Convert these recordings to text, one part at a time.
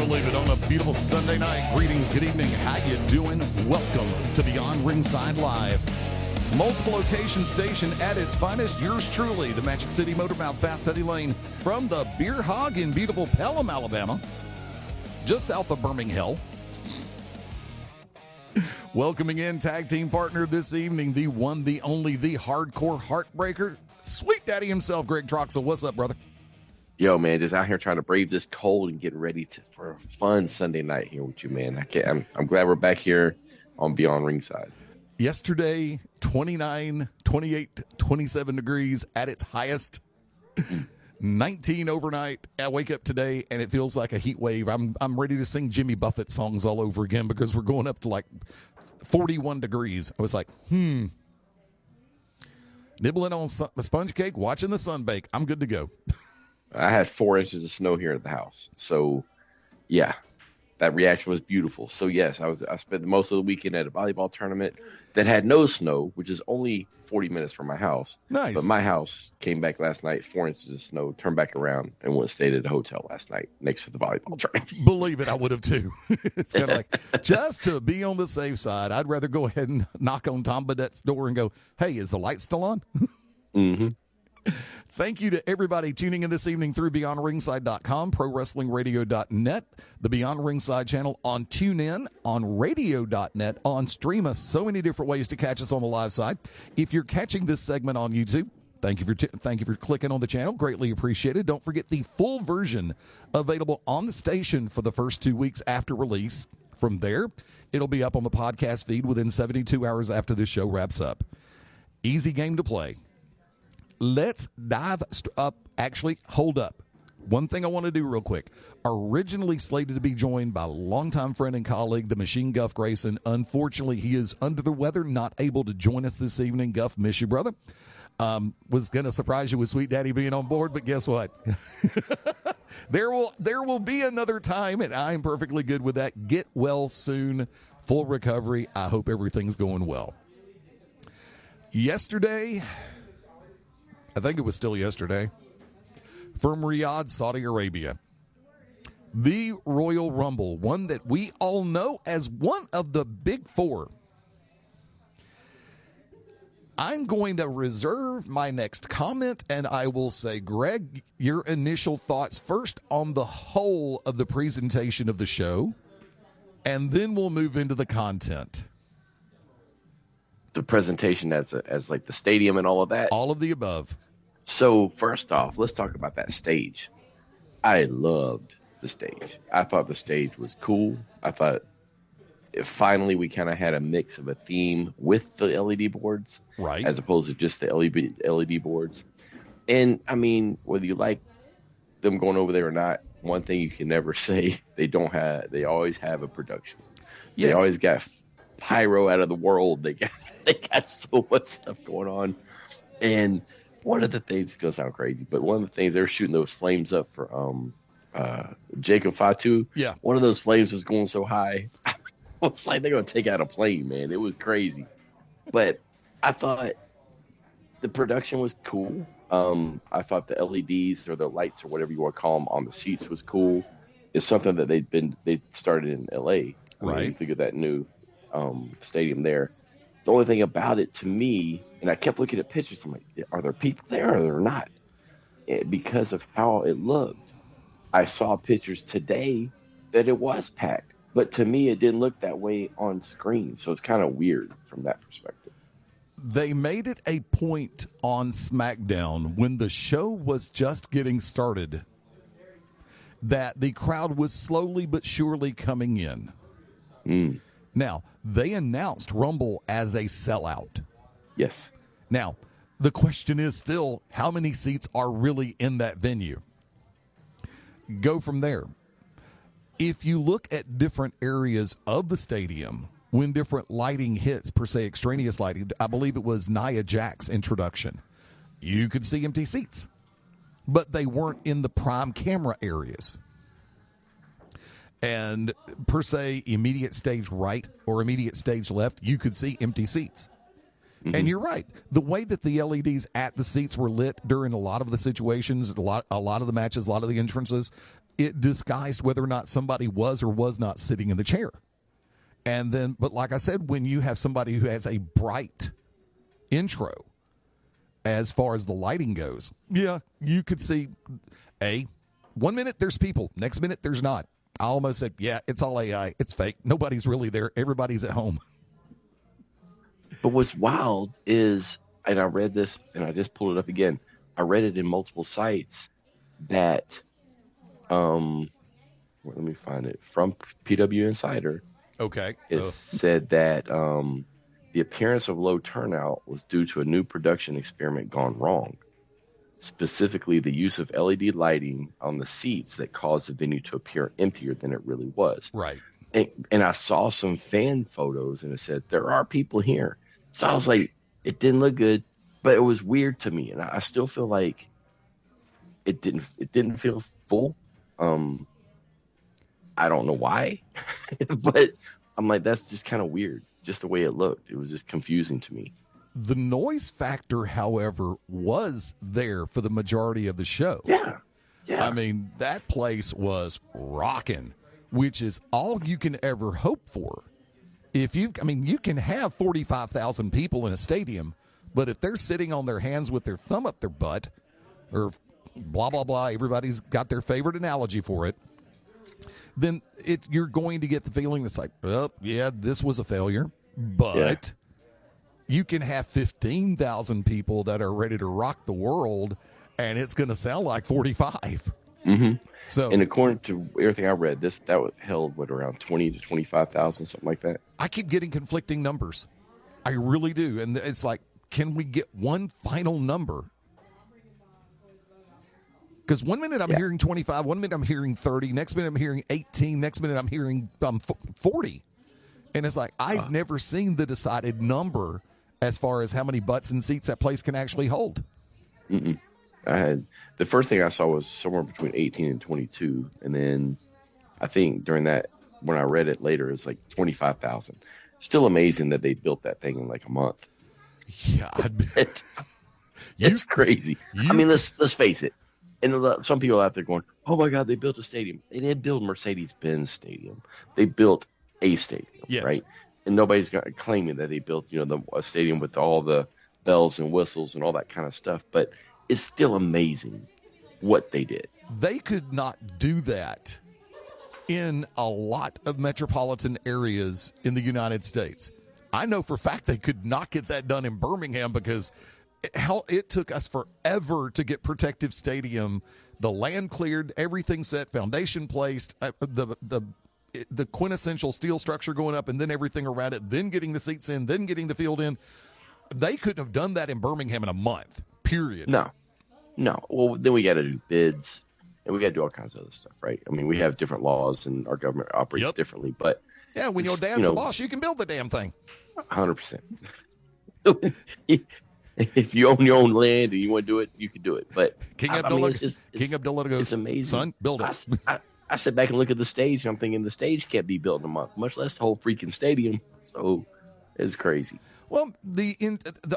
believe it, on a beautiful Sunday night. Greetings, good evening, how you doing? Welcome to Beyond Ringside Live. Multiple location station at its finest. Yours truly, the Magic City Motormouth Fast Eddie Layne from the Beer Hog in beautiful Pelham, Alabama, just south of Birmingham. Welcoming in tag team partner this evening, the one, the only, the hardcore heartbreaker, Sweet Daddy himself, Greg Troxell. What's up, brother? Yo, man, just out here trying to brave this cold and getting ready for a fun Sunday night here with you, man. I'm glad we're back here on Beyond Ringside. Yesterday, 29, 28, 27 degrees at its highest. 19 overnight. I wake up today and it feels like a heat wave. I'm ready to sing Jimmy Buffett songs all over again because we're going up to like 41 degrees. I was like, nibbling on a sponge cake, watching the sun bake. I'm good to go. I had 4 inches of snow here at the house. So, yeah, that reaction was beautiful. So, yes, I spent most of the weekend at a volleyball tournament that had no snow, which is only 40 minutes from my house. Nice. But my house came back last night, 4 inches of snow, turned back around, and went and stayed at a hotel last night next to the volleyball tournament. Believe it, I would have too. It's kind of like, just to be on the safe side, I'd rather go ahead and knock on Tom Badette's door and go, hey, is the light still on? Mm-hmm. Thank you to everybody tuning in this evening through BeyondRingside.com, ProWrestlingRadio.net, the Beyond Ringside channel on TuneIn, on Radio.net, on Stream Us. So many different ways to catch us on the live side. If you're catching this segment on YouTube, thank you for clicking on the channel. Greatly appreciated. Don't forget the full version available on the station for the first 2 weeks after release. From there, it'll be up on the podcast feed within 72 hours after this show wraps up. Easy game to play. Let's dive up. Actually, hold up. One thing I want to do real quick. Originally slated to be joined by longtime friend and colleague, the Machine Guff Grayson. Unfortunately, he is under the weather, not able to join us this evening. Guff, miss you, brother. Was going to surprise you with Sweet Daddy being on board, but guess what? There will be another time, and I'm perfectly good with that. Get well soon. Full recovery. I hope everything's going well. Yesterday, I think it was still yesterday, from Riyadh, Saudi Arabia, the Royal Rumble, one that we all know as one of the big four. I'm going to reserve my next comment, and I will say, Greg, your initial thoughts first on the whole of the presentation of the show, and then we'll move into the content. The presentation as like the stadium and all of that? All of the above. So, first off, let's talk about that stage. I loved the stage. I thought the stage was cool. I thought finally we kind of had a mix of a theme with the LED boards, right, as opposed to just the LED boards. And, I mean, whether you like them going over there or not, one thing you can never say, they always have a production. Yes. They always got pyro out of the world. They got so much stuff going on. And one of the things, it's going to sound crazy, but one of the things, they were shooting those flames up for Jacob Fatu. Yeah. One of those flames was going so high. It's like they're going to take out a plane, man. It was crazy. But I thought the production was cool. I thought the LEDs or the lights or whatever you want to call them on the seats was cool. It's something that they started in LA. Right. You think of that new stadium there. The only thing about it to me, and I kept looking at pictures, I'm like, are there people there or are there not? Because of how it looked. I saw pictures today that it was packed, but to me it didn't look that way on screen, so it's kind of weird from that perspective. They made it a point on SmackDown when the show was just getting started that the crowd was slowly but surely coming in. Now, they announced Rumble as a sellout. Yes. Now, the question is still, how many seats are really in that venue? Go from there. If you look at different areas of the stadium, when different lighting hits, per se extraneous lighting, I believe it was Nia Jax's introduction, you could see empty seats. But they weren't in the prime camera areas. And per se, immediate stage right or immediate stage left, you could see empty seats. Mm-hmm. And you're right. The way that the LEDs at the seats were lit during a lot of the situations, a lot of the matches, a lot of the entrances, it disguised whether or not somebody was or was not sitting in the chair. And then, but like I said, when you have somebody who has a bright intro as far as the lighting goes, yeah, you could see 1 minute there's people, next minute there's not. I almost said, yeah, it's all AI. It's fake. Nobody's really there. Everybody's at home. But what's wild is, and I read this, and I just pulled it up again. I read it in multiple sites that, let me find it, from PW Insider. Okay. It said that the appearance of low turnout was due to a new production experiment gone wrong. Specifically, the use of LED lighting on the seats that caused the venue to appear emptier than it really was. Right. And I saw some fan photos, and it said, there are people here. So I was like, it didn't look good, but it was weird to me. And I still feel like it didn't feel full. I don't know why, but I'm like, that's just kind of weird. Just the way it looked. It was just confusing to me. The noise factor, however, was there for the majority of the show. Yeah. I mean, that place was rocking, which is all you can ever hope for. You can have 45,000 people in a stadium, but if they're sitting on their hands with their thumb up their butt, or blah, blah, blah, everybody's got their favorite analogy for it, then you're going to get the feeling that's like, well, yeah, this was a failure, but you can have 15,000 people that are ready to rock the world, and it's going to sound like 45. Mm-hmm. So, and according to everything I read, that held around 20 to 25,000, something like that. I keep getting conflicting numbers. I really do, and it's like, can we get one final number? Because 1 minute I'm hearing 25, 1 minute I'm hearing 30, next minute I'm hearing 18, next minute I'm hearing 40. And it's like, I've never seen the decided number as far as how many butts and seats that place can actually hold. Mm-mm. The first thing I saw was somewhere between 18 and 22. And then I think during that, when I read it later, it's like 25,000. Still amazing that they built that thing in like a month. Yeah. It's crazy. I mean, let's face it. And some people out there going, oh my God, they built a stadium. They didn't build Mercedes-Benz Stadium. They built a stadium, right? And nobody's claiming that they built, a stadium with all the bells and whistles and all that kind of stuff. But it's still amazing what they did. They could not do that in a lot of metropolitan areas in the United States. I know for a fact they could not get that done in Birmingham because it took us forever to get Protective Stadium, the land cleared, everything set, foundation placed, the quintessential steel structure going up, and then everything around it, then getting the seats in, then getting the field in. They couldn't have done that in Birmingham in a month, period. No. Well, then we got to do bids, and we got to do all kinds of other stuff, right? I mean, we have different laws, and our government operates differently. But yeah, when your dad's the boss, you can build the damn thing. 100%. If you own your own land and you want to do it, you can do it. But King Abdullah goes, it's amazing. Son, build it. I sit back and look at the stage, and I'm thinking the stage can't be built in a month, much less the whole freaking stadium. So it's crazy. Well, the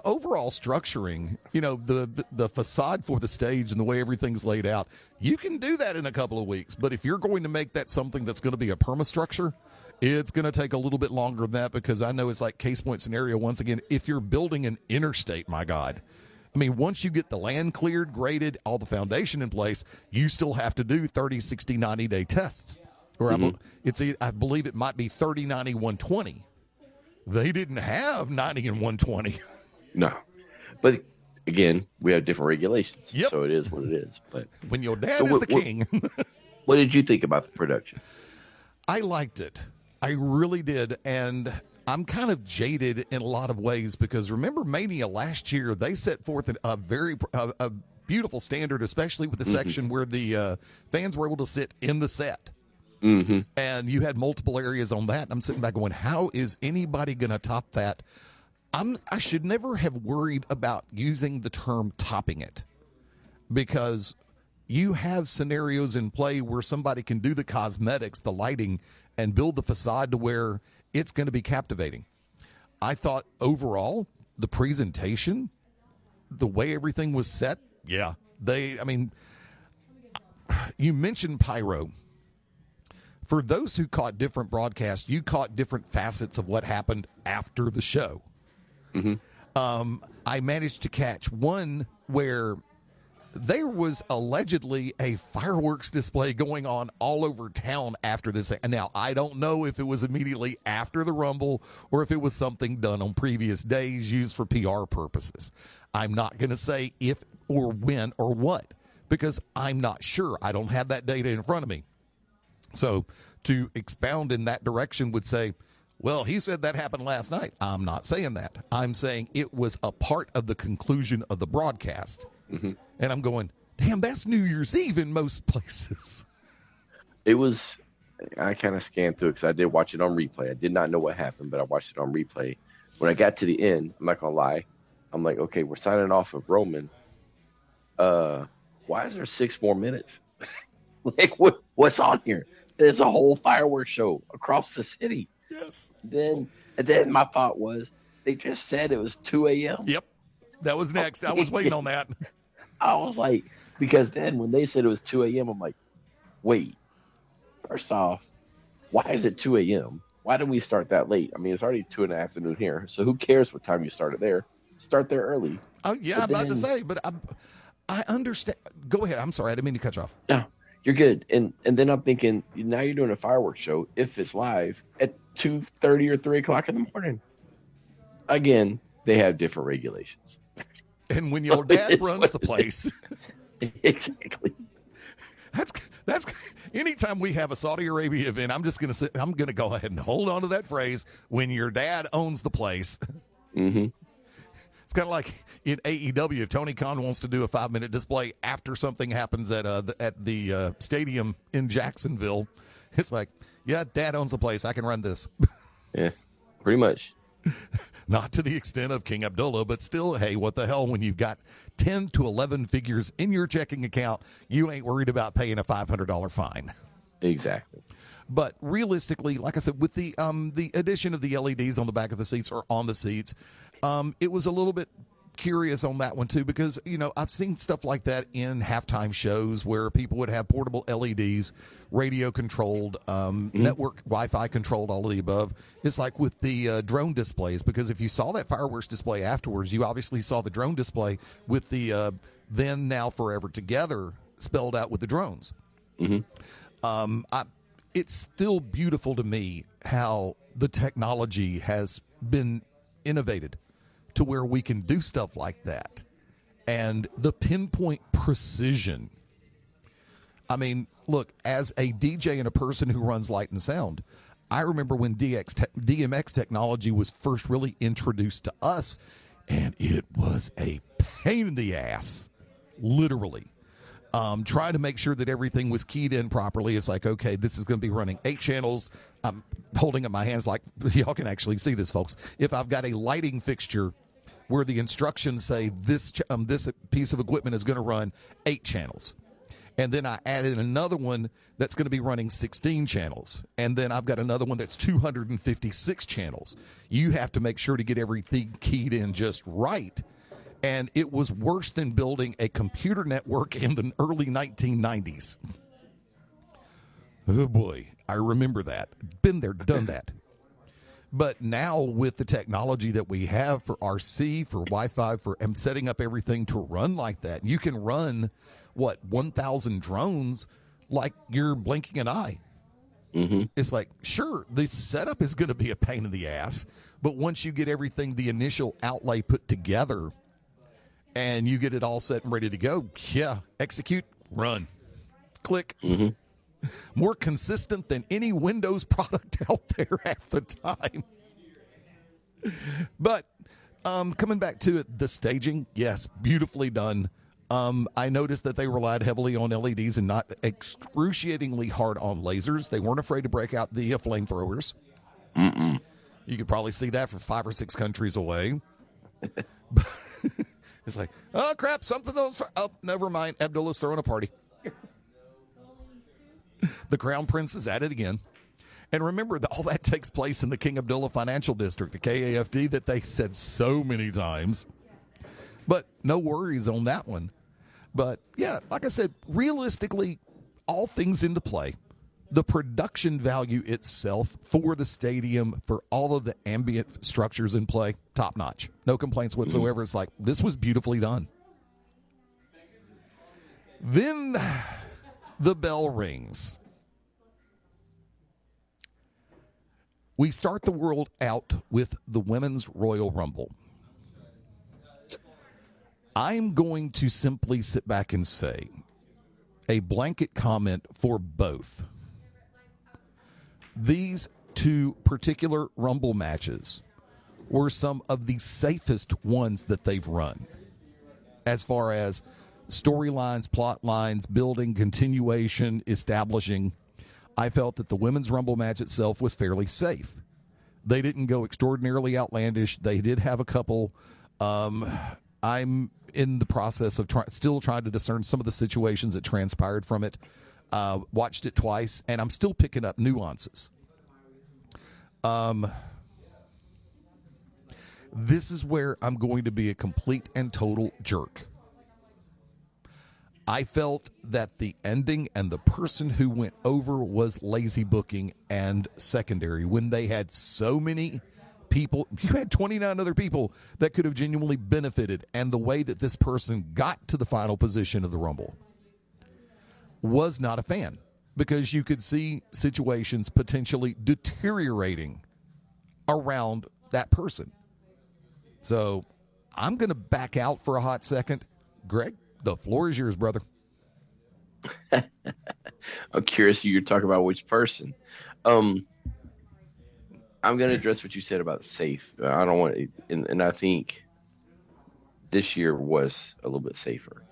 overall structuring, the facade for the stage and the way everything's laid out, you can do that in a couple of weeks. But if you're going to make that something that's going to be a permastructure, it's going to take a little bit longer than that, because I know it's like case point scenario. Once again, if you're building an interstate, my God, I mean, once you get the land cleared, graded, all the foundation in place, you still have to do 30, 60, 90-day tests. Or I believe it might be 30, 90, 120. They didn't have 90 and 120. No. But again, we have different regulations. Yep. So it is what it is. But when your dad is the king. What did you think about the production? I liked it. I really did. And I'm kind of jaded in a lot of ways, because remember Mania last year, they set forth a very beautiful standard, especially with the section where the fans were able to sit in the set. Mm-hmm. And you had multiple areas on that. I'm sitting back going, how is anybody going to top that? I should never have worried about using the term topping it, because you have scenarios in play where somebody can do the cosmetics, the lighting, and build the facade to where it's going to be captivating. I thought overall, the presentation, the way everything was set, you mentioned pyro. For those who caught different broadcasts, you caught different facets of what happened after the show. I managed to catch one where there was allegedly a fireworks display going on all over town after this. Now, I don't know if it was immediately after the Rumble or if it was something done on previous days used for PR purposes. I'm not going to say if or when or what, because I'm not sure. I don't have that data in front of me. So to expound in that direction would say, well, he said that happened last night. I'm not saying that. I'm saying it was a part of the conclusion of the broadcast. And I'm going, damn, that's New Year's Eve in most places. It was, I kind of scanned through it because I did watch it on replay. I did not know what happened, but I watched it on replay. When I got to the end, I'm not going to lie. I'm like, okay, we're signing off of Roman. Why is there 6 more minutes? Like, what's on here? There's a whole fireworks show across the city. Yes. And then my thought was, they just said it was 2 a.m. Yep. That was next. I was waiting on that. I was like, because then when they said it was 2 a.m., I'm like, wait, first off, why is it 2 a.m.? Why did we start that late? I mean, it's already 2 in the afternoon here. So who cares what time you started there? Start there early. Oh, yeah, I'm about to say, but I understand. Go ahead. I'm sorry. I didn't mean to cut you off. No, you're good. And then I'm thinking, now you're doing a fireworks show, if it's live, at 2:30 or 3 o'clock in the morning. Again, they have different regulations. And when your dad runs the place. Exactly. That's anytime we have a Saudi Arabia event, I'm going to go ahead and hold on to that phrase, when your dad owns the place. It's kind of like in AEW, if Tony Khan wants to do a 5-minute display after something happens at the stadium in Jacksonville, it's like, yeah, dad owns the place. I can run this. Yeah, pretty much. Not to the extent of King Abdullah, but still, hey, what the hell? When you've got 10 to 11 figures in your checking account, you ain't worried about paying a $500 fine. Exactly. But realistically, like I said, with the addition of the LEDs on the back of the seats or on the seats, it was a little bit curious on that one too, because I've seen stuff like that in halftime shows where people would have portable LEDs, radio controlled, network Wi-Fi controlled, all of the above. It's like with the drone displays, because if you saw that fireworks display afterwards, you obviously saw the drone display with the then, now, forever together spelled out with the drones. It's still beautiful to me how the technology has been innovated to where we can do stuff like that. And the pinpoint precision. I mean, look, as a DJ and a person who runs light and sound, I remember when DMX technology was first really introduced to us, and it was a pain in the ass, literally. Trying to make sure that everything was keyed in properly. It's like, okay, this is going to be running 8 channels. I'm holding up my hands like y'all can actually see this, folks. If I've got a lighting fixture where the instructions say this piece of equipment is going to run 8 channels, and then I added another one that's going to be running 16 channels, and then I've got another one that's 256 channels. You have to make sure to get everything keyed in just right. And it was worse than building a computer network in the early 1990s. Oh, boy. I remember that. Been there, done that. But now with the technology that we have for RC, for Wi-Fi, for setting up everything to run like that, you can run, 1,000 drones like you're blinking an eye. It's like, sure, the setup is going to be a pain in the ass, but once you get everything, the initial outlay put together, and you get it all set and ready to go, yeah, execute, run, click. More consistent than any Windows product out there half the time. But coming back to it, the staging, yes, beautifully done. I noticed that they relied heavily on LEDs and not excruciatingly hard on lasers. They weren't afraid to break out the flamethrowers. You could probably see that from 5 or 6 countries away. It's like, oh, crap, something else. Oh, never mind. Abdullah's throwing a party. The Crown Prince is at it again. And remember that all that takes place in the King Abdullah Financial District, the KAFD, that they said so many times. But no worries on that one. But, yeah, like I said, realistically, all things into play, the production value itself for the stadium, for all of the ambient structures in play, top notch. No complaints whatsoever. It's like, this was beautifully done. Then the bell rings. We start the world out with the Women's Royal Rumble. I'm going to simply sit back and say a blanket comment for both. These two particular Rumble matches were some of the safest ones that they've run as far as storylines, plot lines, building, continuation, establishing. I felt that the Women's Rumble match itself was fairly safe. They didn't go extraordinarily outlandish. They did have a couple. I'm in the process of still trying to discern some of the situations that transpired from it. Watched it twice, and I'm still picking up nuances. This is where I'm going to be a complete and total jerk. I felt that the ending and the person who went over was lazy booking and secondary when they had so many people. You had 29 other people that could have genuinely benefited, and the way that this person got to the final position of the Rumble was not a fan, because you could see situations potentially deteriorating around that person. So I'm going to back out for a hot second. Greg, the floor is yours, brother. I'm curious who you're talking about, which person. I'm going to address what you said about safe. I don't want, and I think this year was a little bit safer.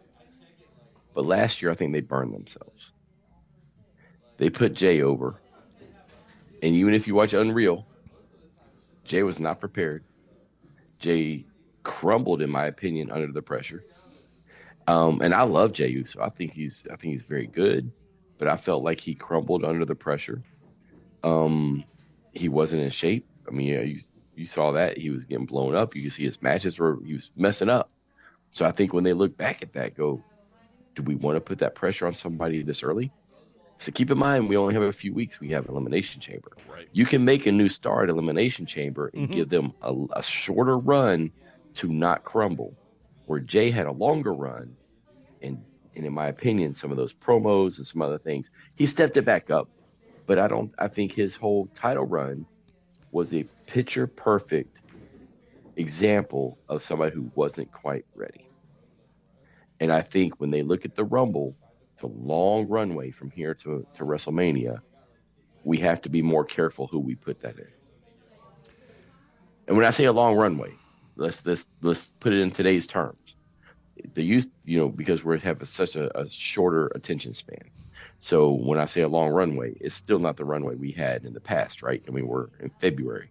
But last year, I think they burned themselves. They put Jay over. And even if you watch Unreal, Jay was not prepared. Jay crumbled, in my opinion, under the pressure. And I love Jay Uso. I think he's very good. But I felt like he crumbled under the pressure. He wasn't in shape. I mean, yeah, you saw that. He was getting blown up. You can see his matches he was messing up. So I think when they look back at that, do we want to put that pressure on somebody this early? So keep in mind, we only have a few weeks. We have Elimination Chamber. Right. You can make a new star at Elimination Chamber and give them a shorter run to not crumble, where Jay had a longer run. And in my opinion, some of those promos and some other things, he stepped it back up. But I think his whole title run was a picture perfect example of somebody who wasn't quite ready. And I think when they look at the Rumble, it's a long runway from here to WrestleMania. We have to be more careful who we put that in. And when I say a long runway, let's put it in today's terms. The youth, because we have such a shorter attention span. So when I say a long runway, it's still not the runway we had in the past, right? I mean, we're in February.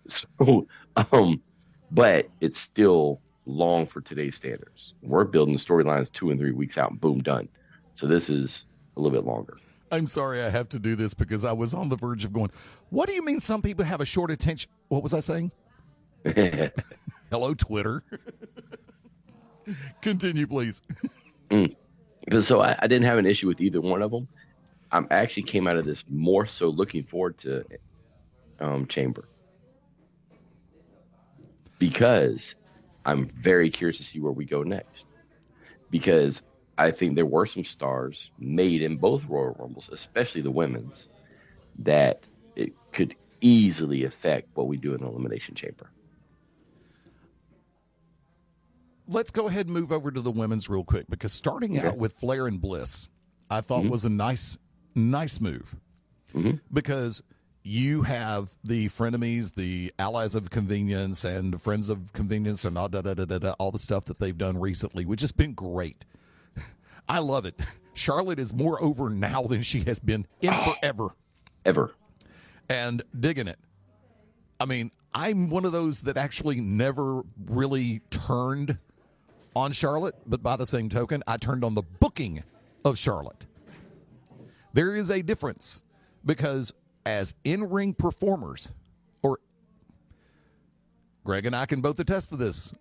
So, but it's still long for today's standards. We're building storylines 2 and 3 weeks out and boom, done. So this is a little bit longer. I'm sorry I have to do this because I was on the verge of going, what do you mean some people have a short attention? What was I saying? Hello, Twitter. Continue, please. So I didn't have an issue with either one of them. I actually came out of this more so looking forward to Chamber, because I'm very curious to see where we go next, because I think there were some stars made in both Royal Rumbles, especially the women's, that it could easily affect what we do in the Elimination Chamber. Let's go ahead and move over to the women's real quick, because starting out with Flair and Bliss, I thought was a nice move, because you have the frenemies, the allies of convenience, and the friends of convenience, and all the stuff that they've done recently, which has been great. I love it. Charlotte is more over now than she has been in forever. Ever. And digging it. I mean, I'm one of those that actually never really turned on Charlotte, but by the same token, I turned on the booking of Charlotte. There is a difference, because as in-ring performers, or Greg and I can both attest to this,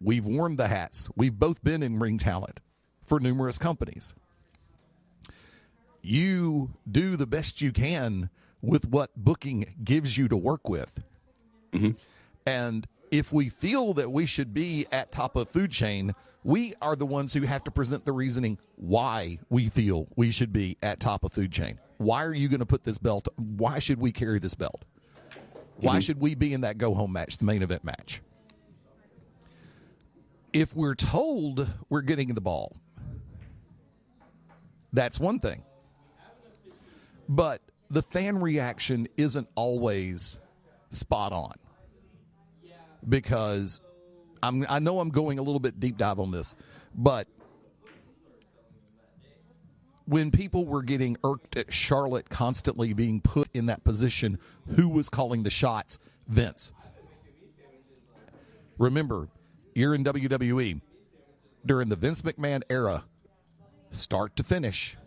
we've worn the hats. We've both been in-ring talent for numerous companies. you do the best you can with what booking gives you to work with. Mm-hmm. And if we feel that we should be at top of food chain, we are the ones who have to present the reasoning why we feel we should be at top of food chain. Why are you going to put this belt? Why should we carry this belt? Why should we be in that go-home match, the main event match? If we're told we're getting the ball, that's one thing. But the fan reaction isn't always spot on. Because I know I'm going a little bit deep dive on this, but when people were getting irked at Charlotte constantly being put in that position, who was calling the shots? Vince. Remember, you're in WWE during the Vince McMahon era, start to finish.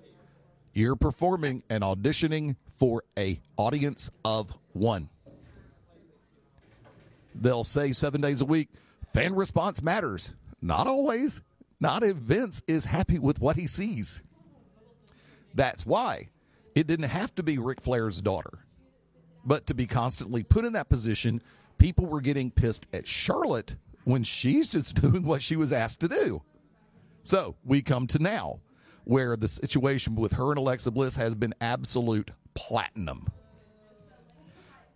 You're performing and auditioning for an audience of one. They'll say 7 days a week, fan response matters. Not always. Not if Vince is happy with what he sees. That's why it didn't have to be Ric Flair's daughter. But to be constantly put in that position, people were getting pissed at Charlotte when she's just doing what she was asked to do. So we come to now, where the situation with her and Alexa Bliss has been absolute platinum.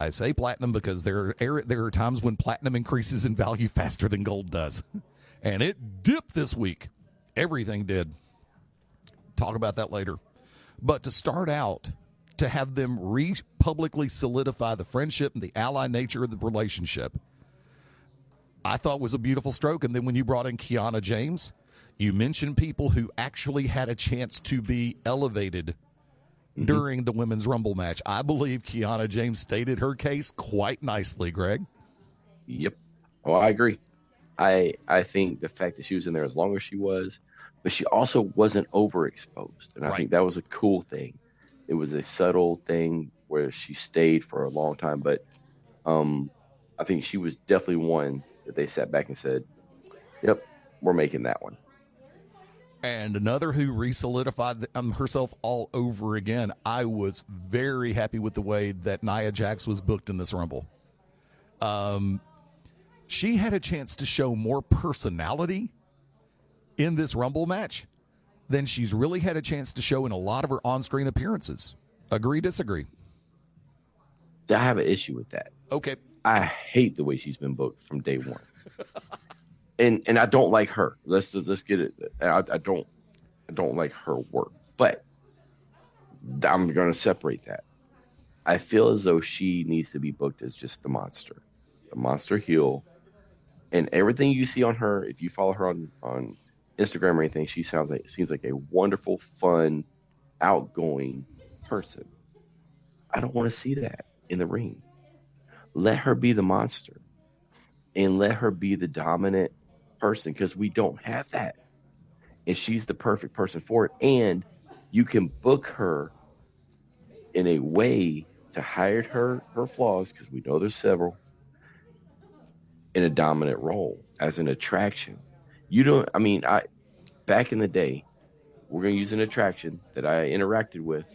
I say platinum because there are times when platinum increases in value faster than gold does. And it dipped this week. Everything did. Talk about that later. But to start out, to have them publicly solidify the friendship and the ally nature of the relationship, I thought was a beautiful stroke. And then when you brought in Kiana James, you mentioned people who actually had a chance to be elevated during the Women's Rumble match. I believe Kiana James stated her case quite nicely, Greg. Yep. Oh, I agree. I think the fact that she was in there as long as she was, but she also wasn't overexposed. And I think that was a cool thing. It was a subtle thing where she stayed for a long time. But I think she was definitely one that they sat back and said, yep, we're making that one. And another who re-solidified herself all over again. I was very happy with the way that Nia Jax was booked in this Rumble. She had a chance to show more personality in this Rumble match than she's really had a chance to show in a lot of her on-screen appearances. Agree, disagree? I have an issue with that. Okay. I hate the way she's been booked from day one. And I don't like her. Let's get it. I don't like her work. But I'm going to separate that. I feel as though she needs to be booked as just the monster heel. And everything you see on her, if you follow her on Instagram or anything, she seems like a wonderful, fun, outgoing person. I don't want to see that in the ring. Let her be the monster. And let her be the dominant person, because we don't have that. And she's the perfect person for it. And you can book her in a way to hide her flaws, because we know there's several, in a dominant role as an attraction. Back in the day, we're going to use an attraction that I interacted with.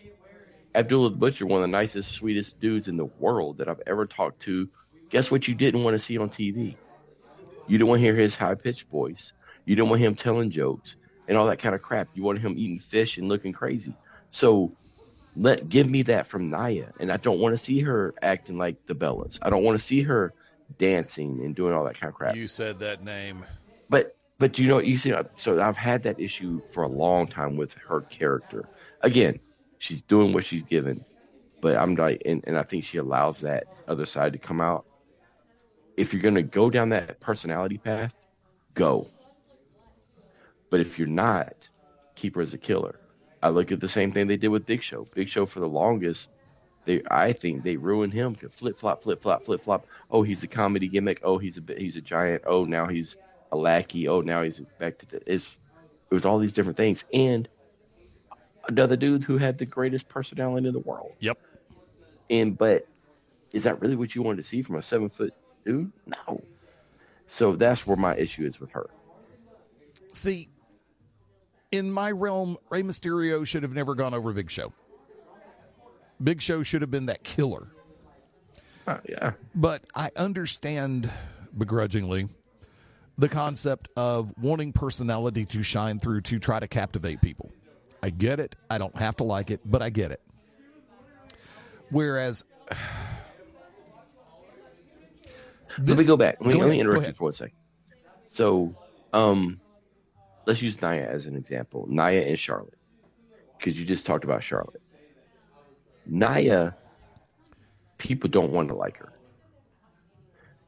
Abdullah the Butcher, one of the nicest, sweetest dudes in the world that I've ever talked to. Guess what you didn't want to see on TV? You didn't want to hear his high-pitched voice. You didn't want him telling jokes and all that kind of crap. You wanted him eating fish and looking crazy. So give me that from Nia. And I don't want to see her acting like the Bellas. I don't want to see her dancing and doing all that kind of crap. You said that name. But so I've had that issue for a long time with her character. Again, she's doing what she's given. But I'm like, and I think she allows that other side to come out. If you're going to go down that personality path, go. But if you're not, keep her as a killer. I look at the same thing they did with Big Show. Big Show, for the longest, I think they ruined him. Flip flop, flip flop, flip flop. Oh, he's a comedy gimmick. Oh, he's a giant. Oh, now he's a lackey. Oh, now he's back to it was all these different things. And another dude who had the greatest personality in the world. Yep. But is that really what you wanted to see from a 7-foot dude? No. So that's where my issue is with her. See, In my realm, Rey Mysterio should have never gone over Big Show. Big Show should have been that killer. Yeah. But I understand, begrudgingly, the concept of wanting personality to shine through to try to captivate people. I get it. I don't have to like it, but I get it. Whereas... Let me go back. Let me interrupt you for a second. So, let's use Nia as an example. Nia and Charlotte. Because you just talked about Charlotte. Nia, people don't want to like her.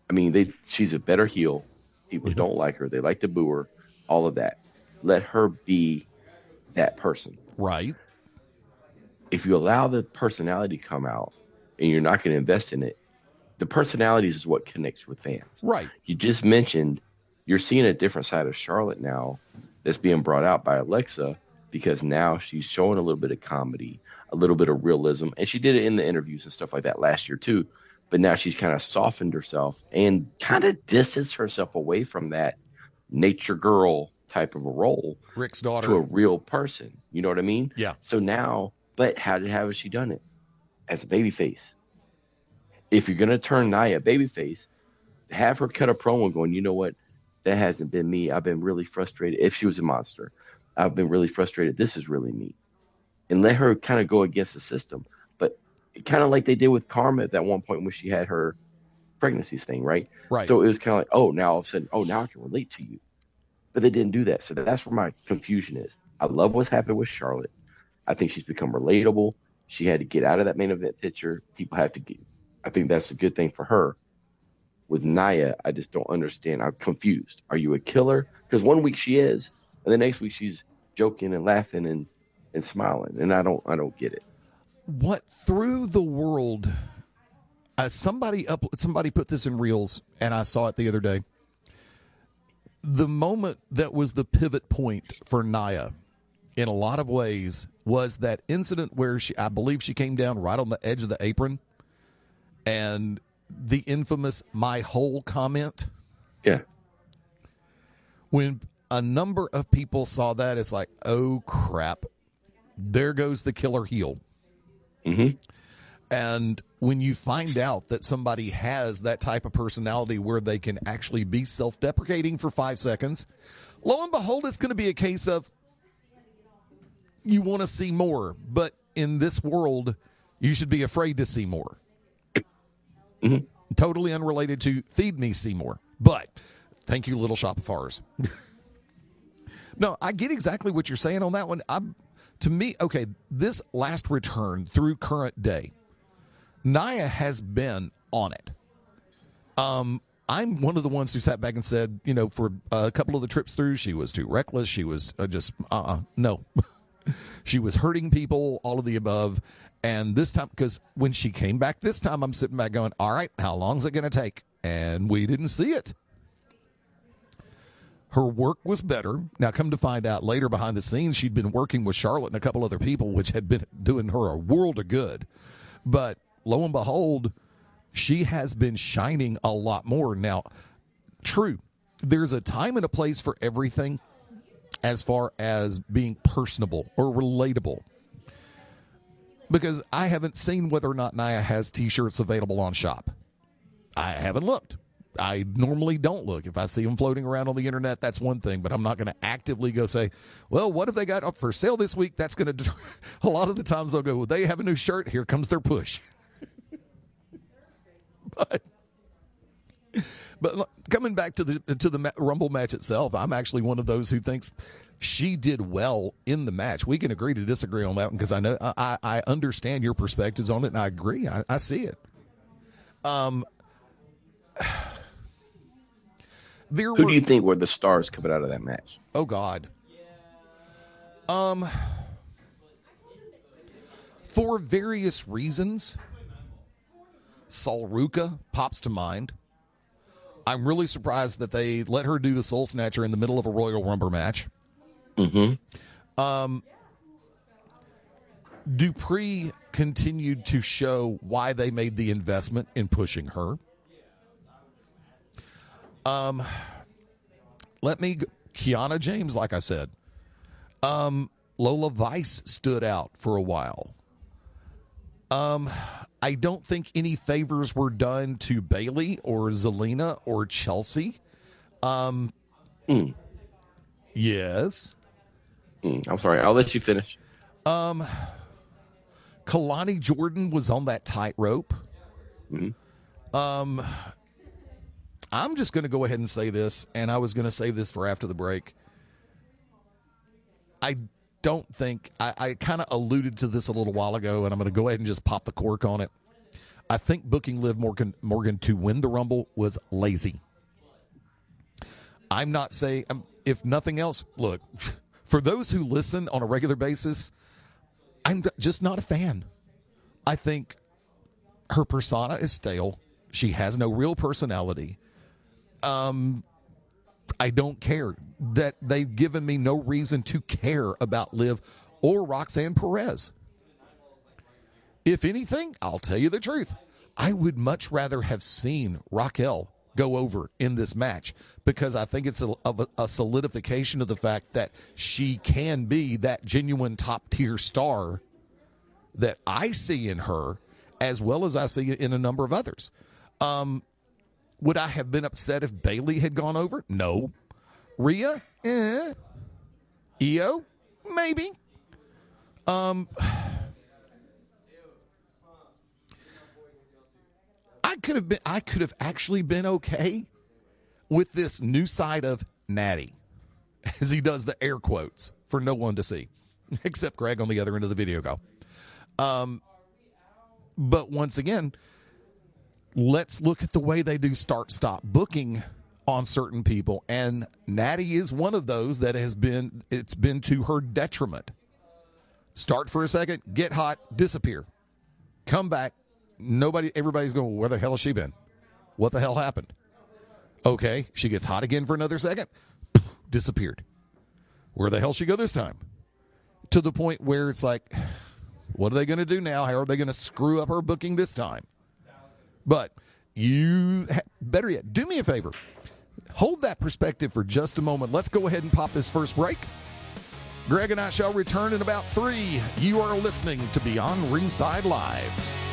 I mean, she's a better heel. People don't like her. They like to boo her. All of that. Let her be that person. Right. If you allow the personality to come out and you're not going to invest in it, the personalities is what connects with fans. Right. You just mentioned you're seeing a different side of Charlotte now that's being brought out by Alexa because now she's showing a little bit of comedy, a little bit of realism. And she did it in the interviews and stuff like that last year too. But now she's kind of softened herself and kind of distanced herself away from that nature girl type of a role. Rick's daughter. To a real person. You know what I mean? Yeah. So now, but how has she done it? As a babyface. If you're going to turn Nia babyface, have her cut a promo going, you know what? That hasn't been me. I've been really frustrated. If she was a monster, I've been really frustrated. This is really me. And let her kind of go against the system. But kind of like they did with Karma at that one point when she had her pregnancy thing, right? Right. So it was kind of like, oh, now all of a sudden, oh, now I can relate to you. But they didn't do that. So that's where my confusion is. I love what's happened with Charlotte. I think she's become relatable. She had to get out of that main event picture. People have to get. I think that's a good thing for her. With Nia, I just don't understand. I'm confused. Are you a killer? Because one week she is, and the next week she's joking and laughing and smiling, and I don't get it. What through the world? Somebody put this in Reels, and I saw it the other day. The moment that was the pivot point for Nia, in a lot of ways, was that incident where I believe she came down right on the edge of the apron. And the infamous "my whole" comment. Yeah. When a number of people saw that, it's like, oh, crap. There goes the killer heel. Mm-hmm. And when you find out that somebody has that type of personality where they can actually be self-deprecating for 5 seconds, lo and behold, it's going to be a case of you want to see more. But in this world, you should be afraid to see more. Mm-hmm. Totally unrelated to Feed Me Seymour. But thank you, Little Shop of Horrors. No, I get exactly what you're saying on that one. To me, okay, this last return through current day, Nia has been on it. I'm one of the ones who sat back and said, for a couple of the trips through, she was too reckless. She was no. She was hurting people, all of the above. And this time, because when she came back this time, I'm sitting back going, all right, how long is it going to take? And we didn't see it. Her work was better. Now, come to find out later behind the scenes, she'd been working with Charlotte and a couple other people, which had been doing her a world of good. But lo and behold, she has been shining a lot more. Now, true, there's a time and a place for everything as far as being personable or relatable. Because I haven't seen whether or not Nia has T-shirts available on shop. I haven't looked. I normally don't look. If I see them floating around on the internet, that's one thing. But I'm not going to actively go say, well, what have they got up for sale this week? That's going to... A lot of the times they'll go, well, they have a new shirt. Here comes their push. But coming back to the Rumble match itself, I'm actually one of those who thinks she did well in the match. We can agree to disagree on that one because I know I understand your perspectives on it, and I agree. I see it. Who do you think were the stars coming out of that match? Oh God. For various reasons, Sol Ruca pops to mind. I'm really surprised that they let her do the Soul Snatcher in the middle of a Royal Rumble match. Mm-hmm. Dupree continued to show why they made the investment in pushing her. Kiana James, like I said, Lola Vice stood out for a while. I don't think any favors were done to Bailey or Zelina or Chelsea. Yes. I'm sorry. I'll let you finish. Kalani Jordan was on that tightrope. I'm just going to go ahead and say this, and I was going to save this for after the break. I don't think, I kind of alluded to this a little while ago, and I'm going to go ahead and just pop the cork on it. I think booking Liv Morgan to win the Rumble was lazy. I'm not saying, if nothing else, look, for those who listen on a regular basis, I'm just not a fan. I think her persona is stale. She has no real personality. I don't care that they've given me no reason to care about Liv or Roxanne Perez. If anything, I'll tell you the truth. I would much rather have seen Raquel go over in this match because I think it's a solidification of the fact that she can be that genuine top-tier star that I see in her as well as I see in a number of others. Would I have been upset if Bailey had gone over? No. Rhea? Io? Maybe. I could have actually been okay with this new side of Natty, as he does the air quotes for no one to see, except Greg on the other end of the video go. But once again, let's look at the way they do start-stop booking on certain people, and Natty is one of those that it's been to her detriment. Start for a second, get hot, disappear, come back. Everybody's going, where the hell has she been? What the hell happened? Okay, she gets hot again for another second, disappeared. Where the hell she go this time? To the point where it's like, what are they going to do now? How are they going to screw up her booking this time? But better yet, do me a favor. Hold that perspective for just a moment. Let's go ahead and pop this first break. Greg and I shall return in about 3. You are listening to Beyond Ringside Live.